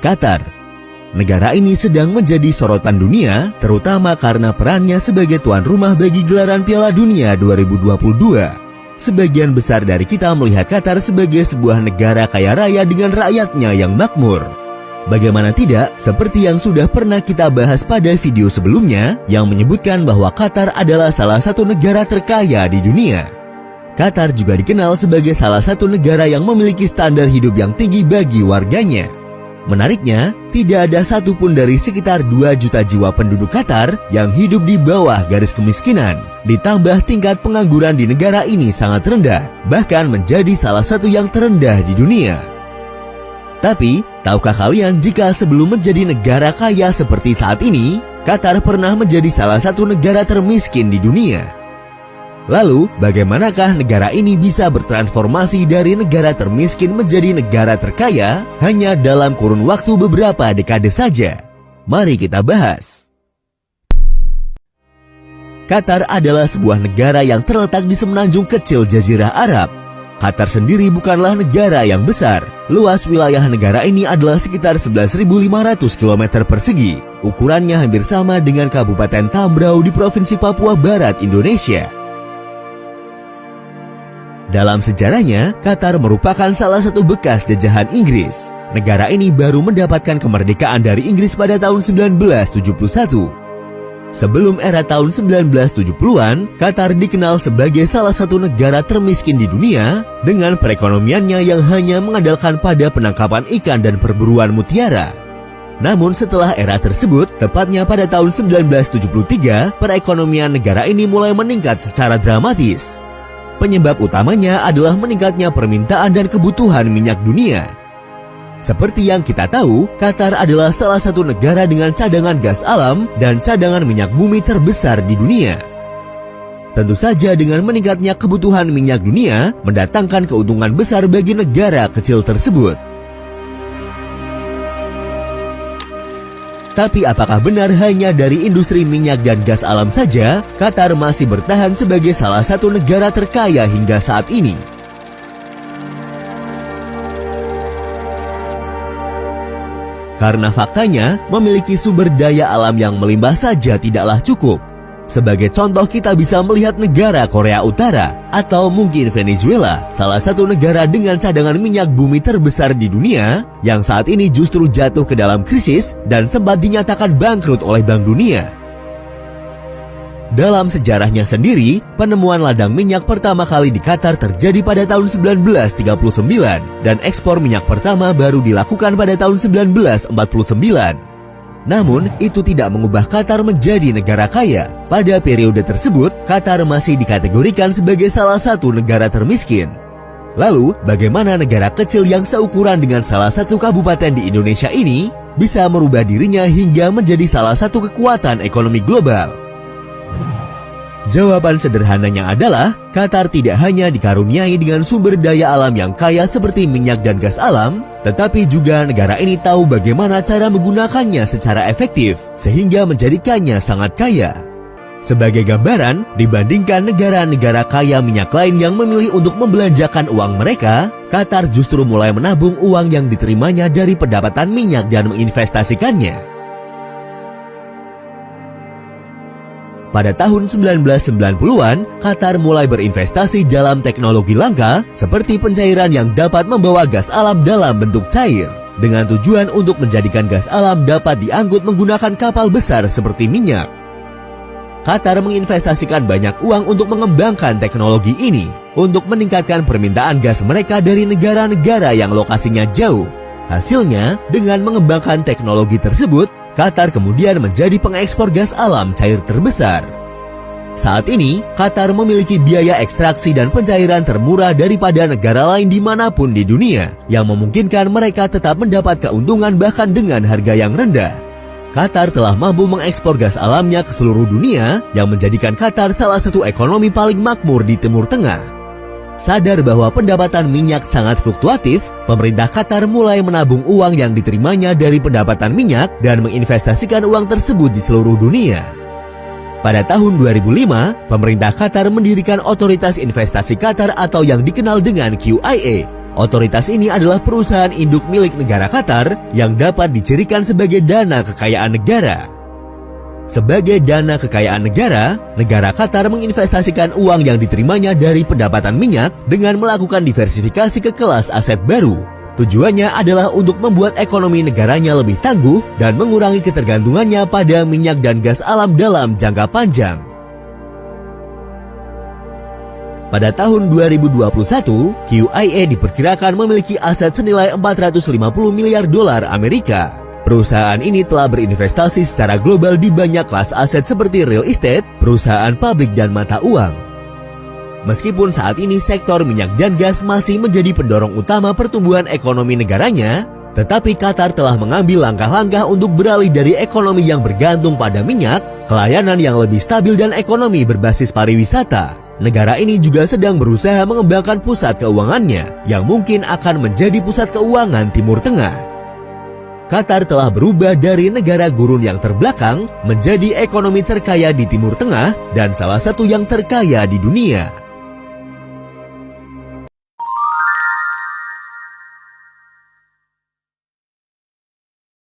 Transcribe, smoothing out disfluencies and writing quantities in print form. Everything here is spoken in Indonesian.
Qatar. Negara ini sedang menjadi sorotan dunia, terutama karena perannya sebagai tuan rumah bagi gelaran Piala Dunia 2022. Sebagian besar dari kita melihat Qatar sebagai sebuah negara kaya raya dengan rakyatnya yang makmur. Bagaimana tidak, seperti yang sudah pernah kita bahas pada video sebelumnya, yang menyebutkan bahwa Qatar adalah salah satu negara terkaya di dunia. Qatar juga dikenal sebagai salah satu negara yang memiliki standar hidup yang tinggi bagi warganya. Menariknya, tidak ada satupun dari sekitar 2 juta jiwa penduduk Qatar yang hidup di bawah garis kemiskinan. Ditambah tingkat pengangguran di negara ini sangat rendah, bahkan menjadi salah satu yang terendah di dunia. Tapi, tahukah kalian jika sebelum menjadi negara kaya seperti saat ini, Qatar pernah menjadi salah satu negara termiskin di dunia? Lalu, bagaimanakah negara ini bisa bertransformasi dari negara termiskin menjadi negara terkaya hanya dalam kurun waktu beberapa dekade saja? Mari kita bahas. Qatar adalah sebuah negara yang terletak di semenanjung kecil Jazirah Arab. Qatar sendiri bukanlah negara yang besar. Luas wilayah negara ini adalah sekitar 11.500 km persegi. Ukurannya hampir sama dengan Kabupaten Tambrau di Provinsi Papua Barat, Indonesia. Dalam sejarahnya, Qatar merupakan salah satu bekas jajahan Inggris. Negara ini baru mendapatkan kemerdekaan dari Inggris pada tahun 1971. Sebelum era tahun 1970-an, Qatar dikenal sebagai salah satu negara termiskin di dunia dengan perekonomiannya yang hanya mengandalkan pada penangkapan ikan dan perburuan mutiara. Namun setelah era tersebut, tepatnya pada tahun 1973, perekonomian negara ini mulai meningkat secara dramatis. Penyebab utamanya adalah meningkatnya permintaan dan kebutuhan minyak dunia. Seperti yang kita tahu, Qatar adalah salah satu negara dengan cadangan gas alam dan cadangan minyak bumi terbesar di dunia. Tentu saja dengan meningkatnya kebutuhan minyak dunia mendatangkan keuntungan besar bagi negara kecil tersebut. Tapi apakah benar hanya dari industri minyak dan gas alam saja, Qatar masih bertahan sebagai salah satu negara terkaya hingga saat ini? Karena faktanya, memiliki sumber daya alam yang melimpah saja tidaklah cukup. Sebagai contoh, kita bisa melihat negara Korea Utara atau mungkin Venezuela, salah satu negara dengan cadangan minyak bumi terbesar di dunia yang saat ini justru jatuh ke dalam krisis dan sempat dinyatakan bangkrut oleh Bank Dunia. Dalam sejarahnya sendiri, penemuan ladang minyak pertama kali di Qatar terjadi pada tahun 1939 dan ekspor minyak pertama baru dilakukan pada tahun 1949. Namun, itu tidak mengubah Qatar menjadi negara kaya. Pada periode tersebut, Qatar masih dikategorikan sebagai salah satu negara termiskin. Lalu, bagaimana negara kecil yang seukuran dengan salah satu kabupaten di Indonesia ini bisa merubah dirinya hingga menjadi salah satu kekuatan ekonomi global? Jawaban sederhananya adalah, Qatar tidak hanya dikaruniai dengan sumber daya alam yang kaya seperti minyak dan gas alam, tetapi juga negara ini tahu bagaimana cara menggunakannya secara efektif, sehingga menjadikannya sangat kaya. Sebagai gambaran, dibandingkan negara-negara kaya minyak lain yang memilih untuk membelanjakan uang mereka, Qatar justru mulai menabung uang yang diterimanya dari pendapatan minyak dan menginvestasikannya. Pada tahun 1990-an, Qatar mulai berinvestasi dalam teknologi langka seperti pencairan yang dapat membawa gas alam dalam bentuk cair, dengan tujuan untuk menjadikan gas alam dapat diangkut menggunakan kapal besar seperti minyak. Qatar menginvestasikan banyak uang untuk mengembangkan teknologi ini, untuk meningkatkan permintaan gas mereka dari negara-negara yang lokasinya jauh. Hasilnya, dengan mengembangkan teknologi tersebut, Qatar kemudian menjadi pengekspor gas alam cair terbesar. Saat ini, Qatar memiliki biaya ekstraksi dan pencairan termurah daripada negara lain dimanapun di dunia, yang memungkinkan mereka tetap mendapat keuntungan bahkan dengan harga yang rendah. Qatar telah mampu mengekspor gas alamnya ke seluruh dunia, yang menjadikan Qatar salah satu ekonomi paling makmur di Timur Tengah. Sadar bahwa pendapatan minyak sangat fluktuatif, pemerintah Qatar mulai menabung uang yang diterimanya dari pendapatan minyak dan menginvestasikan uang tersebut di seluruh dunia. Pada tahun 2005, pemerintah Qatar mendirikan Otoritas Investasi Qatar atau yang dikenal dengan QIA. Otoritas ini adalah perusahaan induk milik negara Qatar yang dapat dicirikan sebagai dana kekayaan negara. Sebagai dana kekayaan negara, negara Qatar menginvestasikan uang yang diterimanya dari pendapatan minyak dengan melakukan diversifikasi ke kelas aset baru. Tujuannya adalah untuk membuat ekonomi negaranya lebih tangguh dan mengurangi ketergantungannya pada minyak dan gas alam dalam jangka panjang. Pada tahun 2021, QIA diperkirakan memiliki aset senilai 450 miliar dolar Amerika. Perusahaan ini telah berinvestasi secara global di banyak kelas aset seperti real estate, perusahaan pabrik dan mata uang. Meskipun saat ini sektor minyak dan gas masih menjadi pendorong utama pertumbuhan ekonomi negaranya, tetapi Qatar telah mengambil langkah-langkah untuk beralih dari ekonomi yang bergantung pada minyak ke layanan yang lebih stabil dan ekonomi berbasis pariwisata. Negara ini juga sedang berusaha mengembangkan pusat keuangannya yang mungkin akan menjadi pusat keuangan Timur Tengah. Qatar telah berubah dari negara gurun yang terbelakang menjadi ekonomi terkaya di Timur Tengah dan salah satu yang terkaya di dunia.